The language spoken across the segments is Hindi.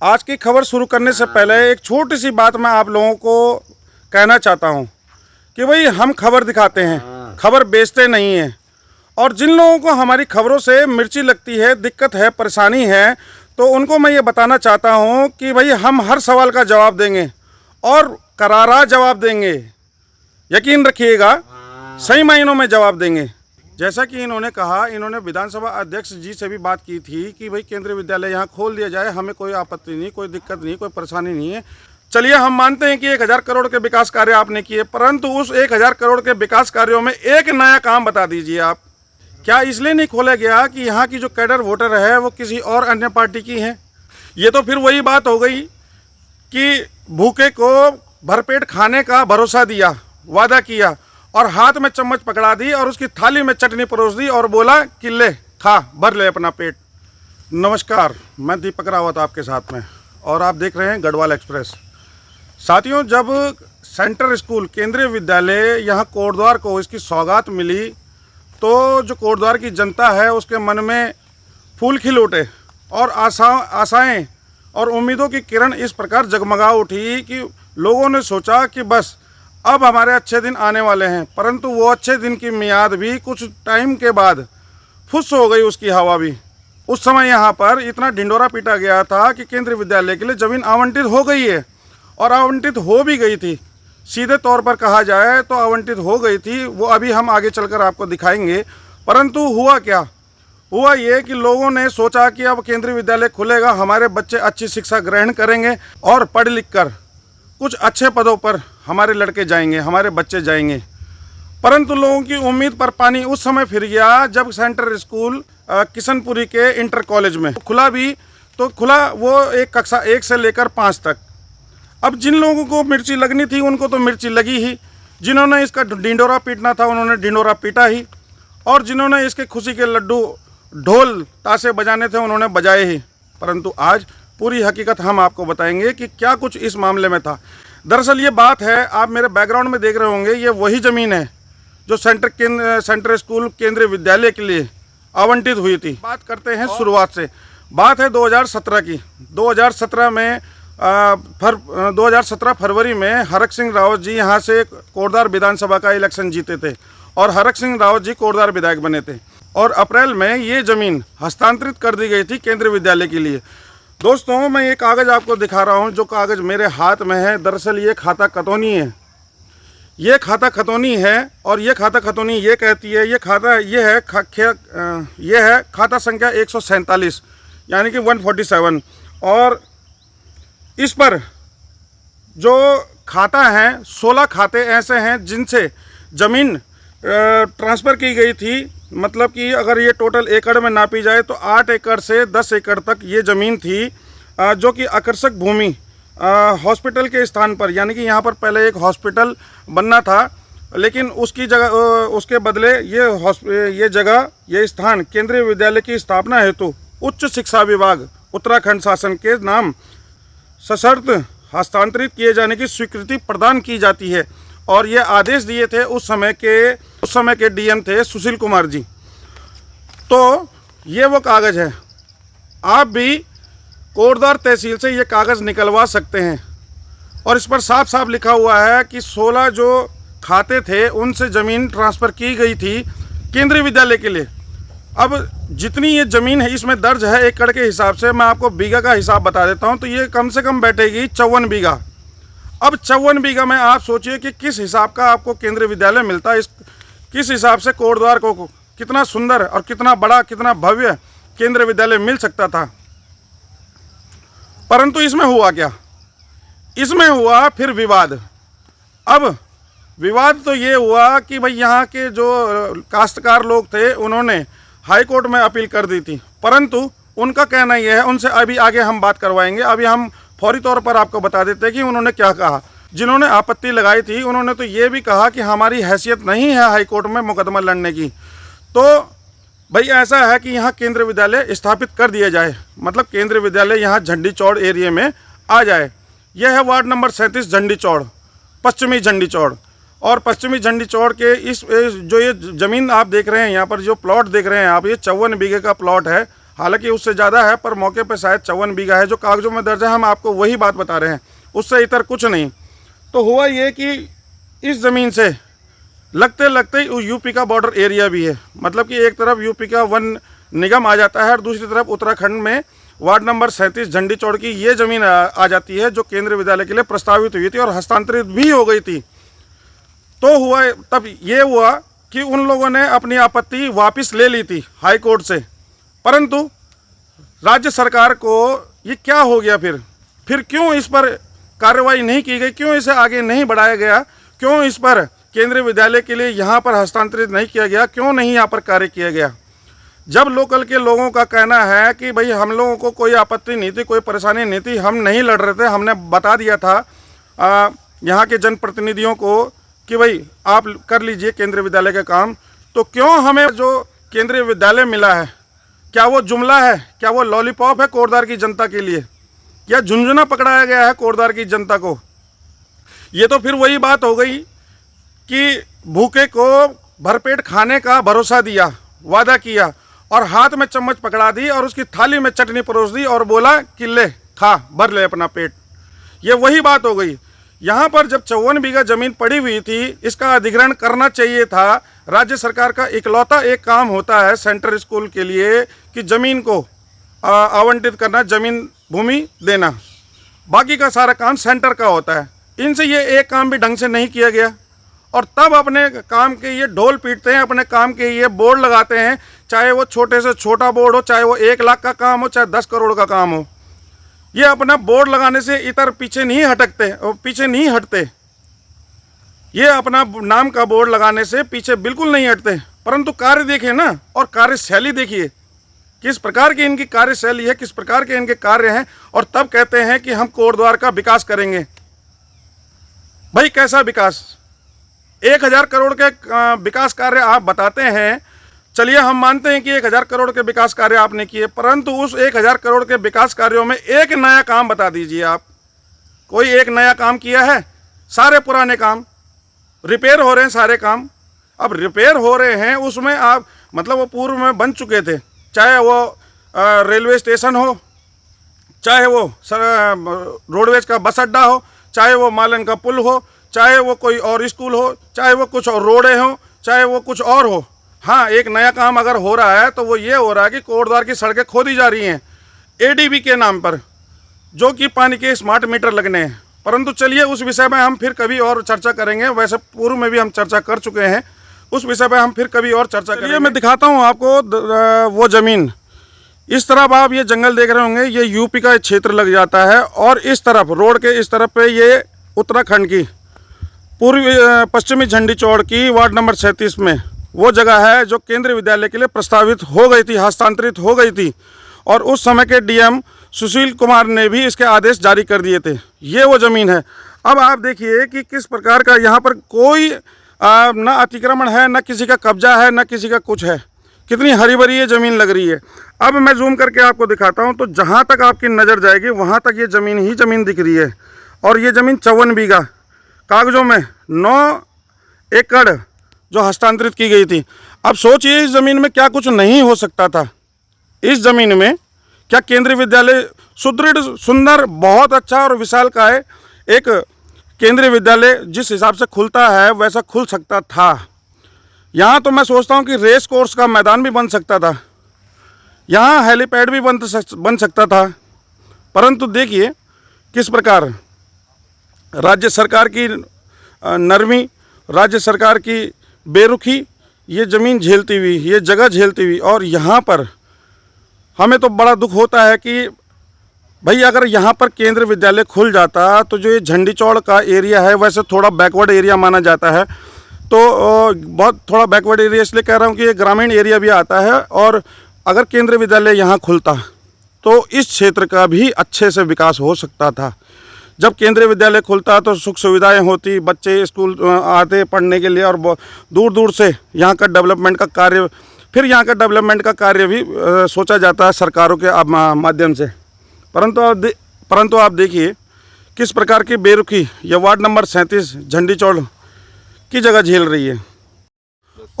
आज की खबर शुरू करने से पहले एक छोटी सी बात मैं आप लोगों को कहना चाहता हूं कि भाई हम खबर दिखाते हैं, खबर बेचते नहीं हैं। और जिन लोगों को हमारी खबरों से मिर्ची लगती है, दिक्कत है, परेशानी है, तो उनको मैं ये बताना चाहता हूं कि भाई हम हर सवाल का जवाब देंगे और करारा जवाब देंगे। यकीन रखिएगा, सही मायनों में जवाब देंगे। जैसा कि इन्होंने कहा, इन्होंने विधानसभा अध्यक्ष जी से भी बात की थी कि भाई केंद्रीय विद्यालय यहाँ खोल दिया जाए, हमें कोई आपत्ति नहीं, कोई दिक्कत नहीं, कोई परेशानी नहीं है। चलिए, हम मानते हैं कि 1000 करोड़ के विकास कार्य आपने किए, परंतु उस 1000 करोड़ के विकास कार्यों में एक नया काम बता दीजिए आप। क्या इसलिए नहीं खोला गया कि यहाँ की जो कैडर वोटर है वो किसी और अन्य पार्टी की है? ये तो फिर वही बात हो गई कि भूखे को भरपेट खाने का भरोसा दिया, वादा किया और हाथ में चम्मच पकड़ा दी और उसकी थाली में चटनी परोस दी और बोला कि ले खा, भर ले अपना पेट। नमस्कार, मैं दीपक रावत आपके साथ में और आप देख रहे हैं गढ़वाल एक्सप्रेस। साथियों, जब सेंटर स्कूल केंद्रीय विद्यालय यहाँ कोटद्वार को इसकी सौगात मिली तो जो कोटद्वार की जनता है उसके मन में फूल खिल उठे और आशाएं और उम्मीदों की किरण इस प्रकार जगमगा उठी कि लोगों ने सोचा कि बस अब हमारे अच्छे दिन आने वाले हैं। परंतु वो अच्छे दिन की मियाद भी कुछ टाइम के बाद फुस हो गई, उसकी हवा भी। उस समय यहाँ पर इतना ढिंडोरा पीटा गया था कि केंद्रीय विद्यालय के लिए ज़मीन आवंटित हो गई है और आवंटित हो भी गई थी। सीधे तौर पर कहा जाए तो आवंटित हो गई थी, वो अभी हम आगे चलकर आपको दिखाएंगे। परंतु हुआ क्या? हुआ ये कि लोगों ने सोचा कि अब केंद्रीय विद्यालय खुलेगा, हमारे बच्चे अच्छी शिक्षा ग्रहण करेंगे और पढ़ लिख कर कुछ अच्छे पदों पर हमारे लड़के जाएंगे, हमारे बच्चे जाएंगे। परंतु लोगों की उम्मीद पर पानी उस समय फिर गया जब सेंटर स्कूल किशनपुरी के इंटर कॉलेज में खुला भी, तो खुला वो एक कक्षा 1 से लेकर 5 तक। अब जिन लोगों को मिर्ची लगनी थी उनको तो मिर्ची लगी ही, जिन्होंने इसका ढिंडोरा पीटना था उन्होंने ढिंडोरा पीटा ही, और जिन्होंने इसके खुशी के लड्डू ढोल ताशे बजाने थे उन्होंने बजाए ही। परंतु आज पूरी हकीकत हम आपको बताएंगे कि क्या कुछ इस मामले में था। दरअसल ये बात है, आप मेरे बैकग्राउंड में देख रहे होंगे, ये वही ज़मीन है जो सेंटर स्कूल केंद्रीय विद्यालय के लिए आवंटित हुई थी। बात करते हैं शुरुआत से। बात है 2017 की। 2017 में 2017 फरवरी में हरक सिंह रावत जी यहाँ से कोटद्वार विधानसभा का इलेक्शन जीते थे और हरक सिंह रावत जी कोटद्वार विधायक बने थे और अप्रैल में ये ज़मीन हस्तांतरित कर दी गई थी केंद्रीय विद्यालय के लिए। दोस्तों, मैं ये कागज़ आपको दिखा रहा हूँ, जो कागज़ मेरे हाथ में है। दरअसल ये खाता खतौनी है, ये खाता खतौनी है और ये खाता खतौनी ये कहती है, ये है खाता संख्या 147 यानी कि 147। और इस पर जो खाता है, 16 खाते ऐसे हैं जिनसे ज़मीन ट्रांसफ़र की गई थी। मतलब कि अगर ये टोटल एकड़ में नापी जाए तो 8 एकड़ से 10 एकड़ तक ये ज़मीन थी, जो कि आकर्षक भूमि हॉस्पिटल के स्थान पर, यानी कि यहाँ पर पहले एक हॉस्पिटल बनना था, लेकिन उसकी जगह उसके बदले ये जगह, ये स्थान केंद्रीय विद्यालय की स्थापना हेतु उच्च शिक्षा विभाग उत्तराखंड शासन के नाम सशर्त हस्तांतरित किए जाने की स्वीकृति प्रदान की जाती है। और ये आदेश दिए थे उस समय के डीएम थे सुशील कुमार जी। तो ये वो कागज़ है, आप भी कोटद्वार तहसील से ये कागज़ निकलवा सकते हैं और इस पर साफ साफ लिखा हुआ है कि 16 जो खाते थे उनसे ज़मीन ट्रांसफ़र की गई थी केंद्रीय विद्यालय के लिए। अब जितनी ये ज़मीन है इसमें दर्ज है एकड़ के हिसाब से, मैं आपको बीघा का हिसाब बता देता हूँ, तो ये कम से कम बैठेगी 54 बीघा। अब 54 बीघा में आप सोचिए कि किस हिसाब का आपको केंद्रीय विद्यालय मिलता है, किस हिसाब से कोटद्वार को कितना सुंदर और कितना बड़ा, कितना भव्य केंद्रीय विद्यालय मिल सकता था। परंतु इसमें हुआ क्या? इसमें हुआ फिर विवाद। अब विवाद तो ये हुआ कि भाई यहाँ के जो काश्तकार लोग थे उन्होंने हाई कोर्ट में अपील कर दी थी, परंतु उनका कहना ये है, उनसे अभी आगे हम बात करवाएंगे। अभी हम फौरी तौर पर आपको बता देते हैं कि उन्होंने क्या कहा। जिन्होंने आपत्ति लगाई थी उन्होंने तो ये भी कहा कि हमारी हैसियत नहीं है हाई कोर्ट में मुकदमा लड़ने की, तो भाई ऐसा है कि यहाँ केंद्रीय विद्यालय स्थापित कर दिया जाए, मतलब केंद्रीय विद्यालय यहाँ झंडी चौड़ एरिया में आ जाए। यह है वार्ड नंबर 37 झंडी चौड़, पश्चिमी झंडी चौड़। और पश्चिमी झंडी चौड़ के इस जो ये ज़मीन आप देख रहे हैं, यहाँ पर जो प्लॉट देख रहे हैं आप, ये 54 बीघे का प्लॉट है। हालांकि उससे ज़्यादा है, पर मौके पर शायद 54 बीघा है जो कागज़ों में दर्ज है। हम आपको वही बात बता रहे हैं, उससे इतर कुछ नहीं। तो हुआ ये कि इस ज़मीन से लगते लगते ही यूपी का बॉर्डर एरिया भी है, मतलब कि एक तरफ यूपी का वन निगम आ जाता है और दूसरी तरफ उत्तराखंड में वार्ड नंबर 37 झंडी चौड़ की ये ज़मीन आ जाती है, जो केंद्रीय विद्यालय के लिए प्रस्तावित हुई थी और हस्तांतरित भी हो गई थी। तो हुआ तब ये हुआ कि उन लोगों ने अपनी आपत्ति वापस ले ली थी हाई कोर्ट से, परंतु राज्य सरकार को ये क्या हो गया, फिर क्यों इस पर कार्रवाई नहीं की गई, क्यों इसे आगे नहीं बढ़ाया गया, क्यों इस पर केंद्रीय विद्यालय के लिए यहाँ पर हस्तांतरित नहीं किया गया, क्यों नहीं यहाँ पर कार्य किया गया। जब लोकल के लोगों का कहना है कि भाई हम लोगों को कोई आपत्ति नहीं थी, कोई परेशानी नहीं थी, हम नहीं लड़ रहे थे, हमने बता दिया था यहाँ के जनप्रतिनिधियों को कि भाई आप कर लीजिए केंद्रीय विद्यालय का काम, तो क्यों हमें जो केंद्रीय विद्यालय मिला है, क्या वो जुमला है, क्या वो लॉलीपॉप है कोटद्वार की जनता के लिए, या झुंझुना पकड़ाया गया है कोटद्वार की जनता को। ये तो फिर वही बात हो गई कि भूखे को भरपेट खाने का भरोसा दिया, वादा किया और हाथ में चम्मच पकड़ा दी और उसकी थाली में चटनी परोस दी और बोला कि ले खा, भर ले अपना पेट। ये वही बात हो गई। यहाँ पर जब 54 बीघा ज़मीन पड़ी हुई थी, इसका अधिग्रहण करना चाहिए था। राज्य सरकार का इकलौता एक काम होता है सेंटर स्कूल के लिए कि ज़मीन को आवंटित करना, ज़मीन भूमि देना, बाकी का सारा काम सेंटर का होता है। इनसे ये एक काम भी ढंग से नहीं किया गया और तब अपने काम के ये ढोल पीटते हैं, अपने काम के ये बोर्ड लगाते हैं, चाहे वो छोटे से छोटा बोर्ड हो, चाहे वो 1 लाख का काम हो, चाहे 10 करोड़ का काम हो। ये अपना बोर्ड लगाने से इतर पीछे नहीं हटते, ये अपना नाम का बोर्ड लगाने से पीछे बिल्कुल नहीं हटते। परंतु कार्य देखिए ना, और कार्यशैली देखिए, किस प्रकार की इनकी कार्यशैली है, किस प्रकार के इनके कार्य हैं, और तब कहते हैं कि हम कोटद्वार का विकास करेंगे। भाई कैसा विकास? 1000 करोड़ के विकास कार्य आप बताते हैं, चलिए हम मानते हैं कि 1000 करोड़ के विकास कार्य आपने किए, परंतु उस 1000 करोड़ के विकास कार्यों में एक नया काम बता दीजिए आप। कोई एक नया काम किया है? सारे पुराने काम रिपेयर हो रहे हैं, सारे काम अब रिपेयर हो रहे हैं, उसमें आप मतलब वो पूर्व में बन चुके थे, चाहे वो रेलवे स्टेशन हो, चाहे वो रोडवेज का बस अड्डा हो, चाहे वो मालन का पुल हो, चाहे वो कोई और स्कूल हो, चाहे वो कुछ और रोडें हो, चाहे वो कुछ और हो। हाँ, एक नया काम अगर हो रहा है तो वो ये हो रहा है कि कोटद्वार की सड़कें खोदी जा रही हैं एडीबी के नाम पर, जो कि पानी के स्मार्ट मीटर लगने हैं। परंतु चलिए उस विषय में हम फिर कभी और चर्चा करेंगे, वैसे पूर्व में भी हम चर्चा कर चुके हैं, उस विषय पर हम फिर कभी और चर्चा करेंगे। मैं दिखाता हूँ आपको वो ज़मीन। इस तरफ आप ये जंगल देख रहे होंगे, ये यूपी का क्षेत्र लग जाता है, और इस तरफ रोड के इस तरफ पे ये उत्तराखंड की पूर्वी पश्चिमी झंडी चौड़ की वार्ड नंबर 37 में वो जगह है जो केंद्रीय विद्यालय के लिए प्रस्तावित हो गई थी, हस्तांतरित हो गई थी, और उस समय के डीएम सुशील कुमार ने भी इसके आदेश जारी कर दिए थे। ये वो ज़मीन है। अब आप देखिए कि किस प्रकार का यहाँ पर कोई ना अतिक्रमण है, ना किसी का कब्जा है, ना किसी का कुछ है। कितनी हरी भरी ये ज़मीन लग रही है। अब मैं जूम करके आपको दिखाता हूँ, तो जहाँ तक आपकी नज़र जाएगी वहाँ तक ये ज़मीन ही ज़मीन दिख रही है, और ये ज़मीन 54 बीघा कागज़ों में 9 एकड़ जो हस्तांतरित की गई थी। अब सोचिए इस ज़मीन में क्या कुछ नहीं हो सकता था। इस ज़मीन में क्या केंद्रीय विद्यालय सुदृढ़, सुंदर, बहुत अच्छा और विशालकाय एक केंद्रीय विद्यालय जिस हिसाब से खुलता है वैसा खुल सकता था। यहाँ तो मैं सोचता हूँ कि रेस कोर्स का मैदान भी बन सकता था, यहाँ हेलीपैड भी बन सकता था। परंतु देखिए किस प्रकार राज्य सरकार की नरमी, राज्य सरकार की बेरुखी ये ज़मीन झेलती हुई, ये जगह झेलती हुई। और यहाँ पर हमें तो बड़ा दुख होता है कि भाई अगर यहाँ पर केंद्रीय विद्यालय खुल जाता तो जो ये झंडी चौड़ का एरिया है, वैसे थोड़ा बैकवर्ड एरिया माना जाता है, तो बहुत थोड़ा बैकवर्ड एरिया इसलिए कह रहा हूँ कि ये ग्रामीण एरिया भी आता है, और अगर केंद्रीय विद्यालय यहाँ खुलता तो इस क्षेत्र का भी अच्छे से विकास हो सकता था। जब केंद्रीय विद्यालय खुलता तो सुख सुविधाएं होती, बच्चे स्कूल आते पढ़ने के लिए, और दूर दूर से यहाँ का डेवलपमेंट का कार्य, फिर यहाँ का डेवलपमेंट का कार्य भी सोचा जाता है सरकारों के माध्यम से। परंतु आप देखिए किस प्रकार की बेरुखी यह वार्ड नंबर 37 झंडी चौड़ की जगह झेल रही है।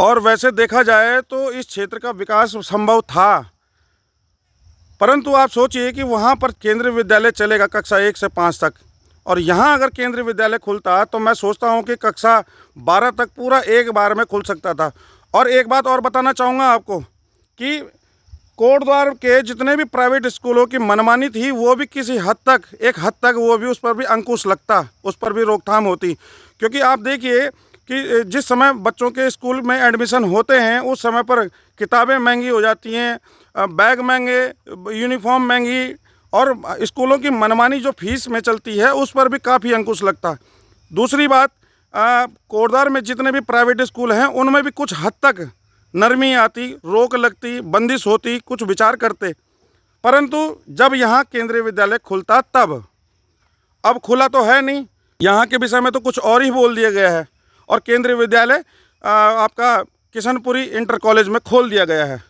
और वैसे देखा जाए तो इस क्षेत्र का विकास संभव था, परंतु आप सोचिए कि वहाँ पर केंद्रीय विद्यालय चलेगा कक्षा 1 से 5 तक, और यहाँ अगर केंद्रीय विद्यालय खुलता तो मैं सोचता हूँ कि कक्षा 12 तक पूरा एक बार में खुल सकता था। और एक बात और बताना चाहूँगा आपको कि कोटद्वार के जितने भी प्राइवेट स्कूलों की मनमानी थी, वो भी किसी हद तक, एक हद तक वो भी, उस पर भी अंकुश लगता, उस पर भी रोकथाम होती। क्योंकि आप देखिए कि जिस समय बच्चों के स्कूल में एडमिशन होते हैं उस समय पर किताबें महंगी हो जाती हैं, बैग महंगे, यूनिफॉर्म महंगी, और स्कूलों की मनमानी जो फीस में चलती है उस पर भी काफ़ी अंकुश लगता। दूसरी बात, कोटद्वार में जितने भी प्राइवेट स्कूल हैं उनमें भी कुछ हद तक नरमी आती, रोक लगती, बंदिश होती, कुछ विचार करते। परंतु जब यहाँ केंद्रीय विद्यालय खुलता तब, अब खुला तो है नहीं, यहाँ के विषय में तो कुछ और ही बोल दिया गया है, और केंद्रीय विद्यालय आपका किशनपुरी इंटर कॉलेज में खोल दिया गया है।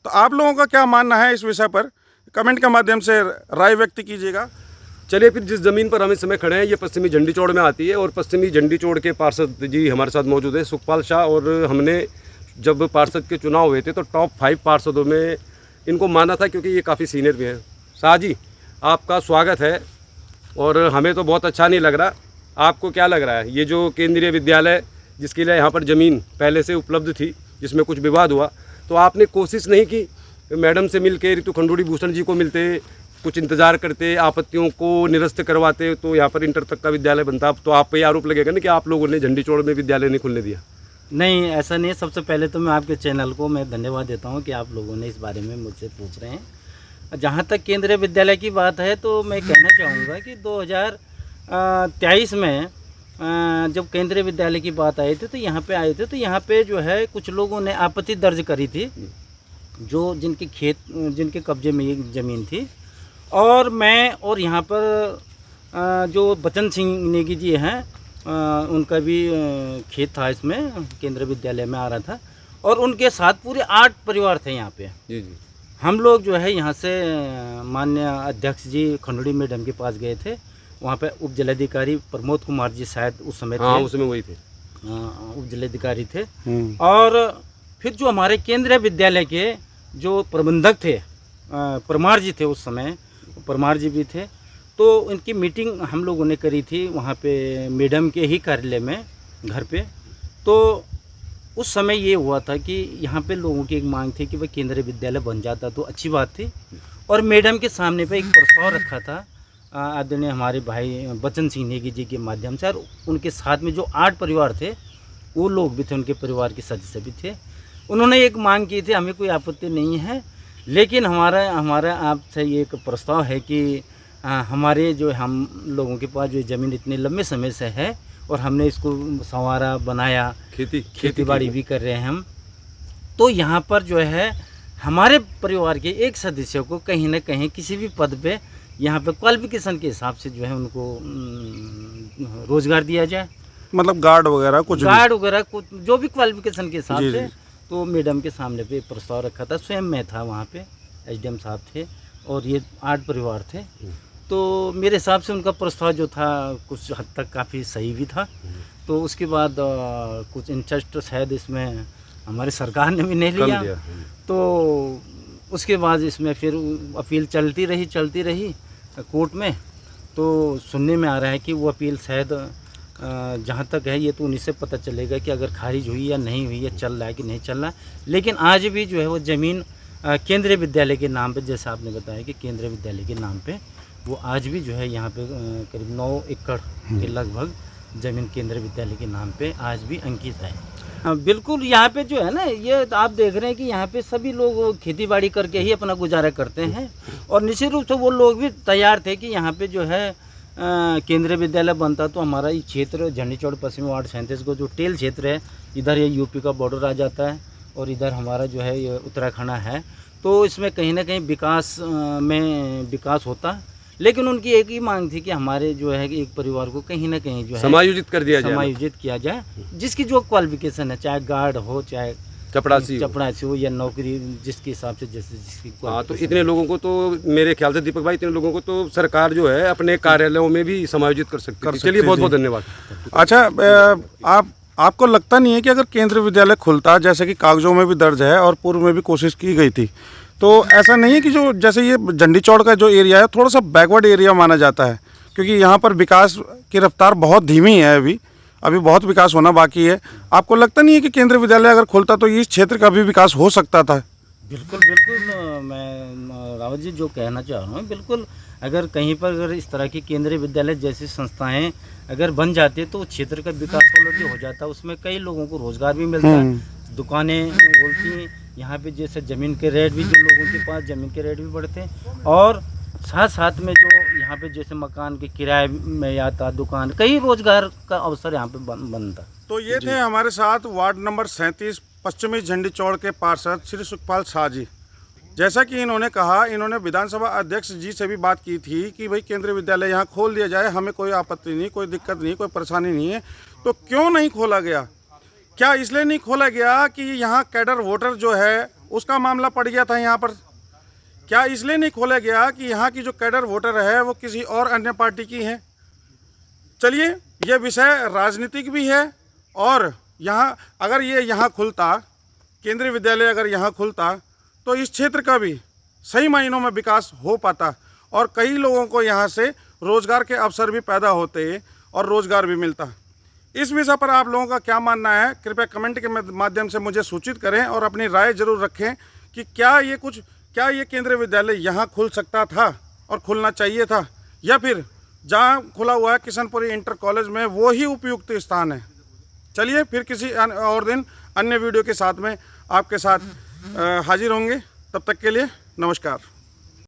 तो आप लोगों का क्या मानना है इस विषय पर? कमेंट के माध्यम से राय व्यक्त कीजिएगा। चलिए, फिर जिस ज़मीन पर हम इस समय खड़े हैं ये पश्चिमी झंडी चौड़ में आती है, और पश्चिमी झंडी चौड़ के पार्षद जी हमारे साथ मौजूद है, सुखपाल शाह। और हमने जब पार्षद के चुनाव हुए थे तो टॉप 5 पार्षदों में इनको माना था, क्योंकि ये काफ़ी सीनियर भी हैं। शाह जी, आपका स्वागत है, और हमें तो बहुत अच्छा नहीं लग रहा। आपको क्या लग रहा है, ये जो केंद्रीय विद्यालय जिसके लिए यहाँ पर ज़मीन पहले से उपलब्ध थी, जिसमें कुछ विवाद हुआ, तो आपने कोशिश नहीं की मैडम से मिल के, ऋतु खंडूड़ी भूषण जी को मिलते, कुछ इंतज़ार करते, आपत्तियों को निरस्त करवाते, तो यहाँ पर इंटर तक का विद्यालय बनता? तो आप पे ये आरोप लगेगा ना कि आप लोगों ने झंडी चौड़ में विद्यालय नहीं खुलने दिया। नहीं, ऐसा नहीं है। सबसे पहले तो मैं आपके चैनल को मैं धन्यवाद देता हूं कि आप लोगों ने इस बारे में मुझसे पूछ रहे हैं। जहां तक केंद्रीय विद्यालय की बात है तो मैं कहना चाहूँगा कि 2023 में जब केंद्रीय विद्यालय की बात आई थी तो यहाँ पे आए थे, तो यहाँ पे जो है कुछ लोगों ने आपत्ति दर्ज करी थी, जो जिनके कब्जे में ये ज़मीन थी। और मैं और यहाँ पर जो बचन सिंह नेगी जी हैं, उनका भी खेत था, इसमें केंद्रीय विद्यालय में आ रहा था, और उनके साथ पूरे 8 परिवार थे यहाँ पे। जी। हम लोग जो है यहाँ से माननीय अध्यक्ष जी खंडूड़ी मैडम के पास गए थे। वहाँ पे उप जिलाधिकारी प्रमोद कुमार जी शायद उस समय थे। हाँ, उस समय वही थे, उप जिलाधिकारी थे। और फिर जो हमारे केंद्रीय विद्यालय के जो प्रबंधक थे, परमार जी थे, उस समय परमार जी भी थे। तो इनकी मीटिंग हम लोगों ने करी थी वहाँ पे मैडम के ही कार्यालय में, घर पे। तो उस समय ये हुआ था कि यहाँ पे लोगों की एक मांग थी कि भाई केंद्रीय विद्यालय बन जाता तो अच्छी बात थी। और मैडम के सामने पे एक प्रस्ताव रखा था आदरणीय हमारे भाई बचन सिंह नेगी जी के माध्यम से, और उनके साथ में जो 8 परिवार थे वो लोग भी थे, उनके परिवार के सदस्य भी थे। उन्होंने एक मांग की थी, हमें कोई आपत्ति नहीं है, लेकिन हमारा आपसे ये एक प्रस्ताव है कि हमारे जो हम लोगों के पास जो ज़मीन इतने लंबे समय से है, और हमने इसको संवारा बनाया, खेती बाड़ी भी कर रहे हैं हम, तो यहाँ पर जो है हमारे परिवार के एक सदस्य को कहीं ना कहीं किसी भी पद पे यहाँ पे क्वालिफिकेशन के हिसाब से जो है उनको रोजगार दिया जाए। मतलब गार्ड वगैरह कुछ जो भी क्वालिफिकेशन के हिसाब से। तो मैडम के सामने पे प्रस्ताव रखा था, स्वयं मैं था वहाँ पे, एसडीएम साहब थे, और ये 8 परिवार थे। तो मेरे हिसाब से उनका प्रस्ताव जो था कुछ हद तक काफ़ी सही भी था। तो उसके बाद कुछ इंटरेस्ट शायद इसमें हमारी सरकार ने भी नहीं लिया। तो उसके बाद इसमें फिर अपील चलती रही कोर्ट में। तो सुनने में आ रहा है कि वो अपील शायद जहाँ तक है ये तो उन्हीं से पता चलेगा कि अगर खारिज हुई या नहीं हुई, या चल रहा है कि नहीं चल रहा है। लेकिन आज भी जो है वो ज़मीन केंद्रीय विद्यालय के नाम पे, जैसा आपने बताया कि केंद्रीय विद्यालय के नाम पे, वो आज भी जो है यहाँ पे करीब 9 एकड़ के लगभग ज़मीन केंद्रीय विद्यालय के नाम पे आज भी अंकित है। बिल्कुल, यहाँ पे जो है ना, ये आप देख रहे हैं कि यहाँ पे सभी लोग खेती बाड़ी करके ही अपना गुजारा करते हैं, और निश्चित रूप से वो लोग भी तैयार थे कि यहाँ पे जो है केंद्रीय विद्यालय बनता तो हमारा ये क्षेत्र झंडी चौड़ पश्चिमी वार्ड 37 को जो टेल क्षेत्र है, इधर ये यूपी का बॉर्डर आ जाता है, और इधर हमारा जो है ये उत्तराखंड है। तो इसमें कहीं ना कहीं विकास होता। लेकिन उनकी एक ही मांग थी कि हमारे जो है एक परिवार को कहीं ना कहीं जो है समायोजित किया जाए, जिसकी जो क्वालिफिकेशन है, चाहे गार्ड हो, चाहे चपड़ासी हो, या नौकरी जिसके हिसाब से जिसकी। हाँ, तो इतने लोगों को तो मेरे ख्याल से दीपक भाई, इतने लोगों को तो सरकार जो है अपने कार्यालयों में भी समायोजित कर सकती है। चलिए, बहुत बहुत धन्यवाद। अच्छा, आपको लगता नहीं है कि अगर केंद्रीय विद्यालय खुलता, जैसे कि कागजों में भी दर्ज है और पूर्व में भी कोशिश की गई थी, तो ऐसा नहीं है कि जो जैसे ये झंडी चौड़ का जो एरिया है थोड़ा सा बैकवर्ड एरिया माना जाता है, क्योंकि यहाँ पर विकास की रफ्तार बहुत धीमी है, अभी बहुत विकास होना बाकी है। आपको लगता नहीं है कि केंद्रीय विद्यालय अगर खुलता तो इस क्षेत्र का भी विकास हो सकता था? बिल्कुल बिल्कुल, मैं रावत जी जो कहना चाह रहा हूँ, बिल्कुल अगर कहीं पर अगर इस तरह की केंद्रीय विद्यालय जैसी संस्थाएं अगर बन जाती तो क्षेत्र का विकास ऑलरेडी हो जाता, उसमें कई लोगों को रोजगार भी मिलता है, दुकानें बोलती, यहाँ पे जैसे ज़मीन के रेट भी, जो लोगों के पास ज़मीन के रेट भी बढ़ते, और साथ साथ में जो यहाँ पे जैसे मकान के किराए में आता, दुकान, कई रोजगार का अवसर यहाँ पे बनता। तो ये थे हमारे साथ वार्ड नंबर 37 पश्चिमी झंडी चौड़ के पार्षद श्री सुखपाल शाह जी। जैसा कि इन्होंने कहा, इन्होंने विधानसभा अध्यक्ष जी से भी बात की थी कि भाई केंद्रीय विद्यालय यहाँ खोल दिया जाए, हमें कोई आपत्ति नहीं, कोई दिक्कत नहीं, कोई परेशानी नहीं है। तो क्यों नहीं खोला गया? क्या इसलिए नहीं खोला गया कि यहाँ कैडर वोटर जो है उसका मामला पड़ गया था यहाँ पर? क्या इसलिए नहीं खोला गया कि यहाँ की जो कैडर वोटर है वो किसी और अन्य पार्टी की है? चलिए, ये विषय राजनीतिक भी है, और यहाँ अगर ये यहाँ खुलता, केंद्रीय विद्यालय अगर यहाँ खुलता तो इस क्षेत्र का भी सही मायनों में विकास हो पाता और कई लोगों को यहाँ से रोज़गार के अवसर भी पैदा होते और रोज़गार भी मिलता। इस विषय पर आप लोगों का क्या मानना है, कृपया कमेंट के माध्यम से मुझे सूचित करें और अपनी राय जरूर रखें कि क्या ये केंद्रीय विद्यालय यहाँ खुल सकता था और खुलना चाहिए था, या फिर जहाँ खुला हुआ है किशनपुरी इंटर कॉलेज में वो ही उपयुक्त स्थान है। चलिए, फिर किसी और दिन अन्य वीडियो के साथ में आपके साथ हाजिर होंगे। तब तक के लिए नमस्कार।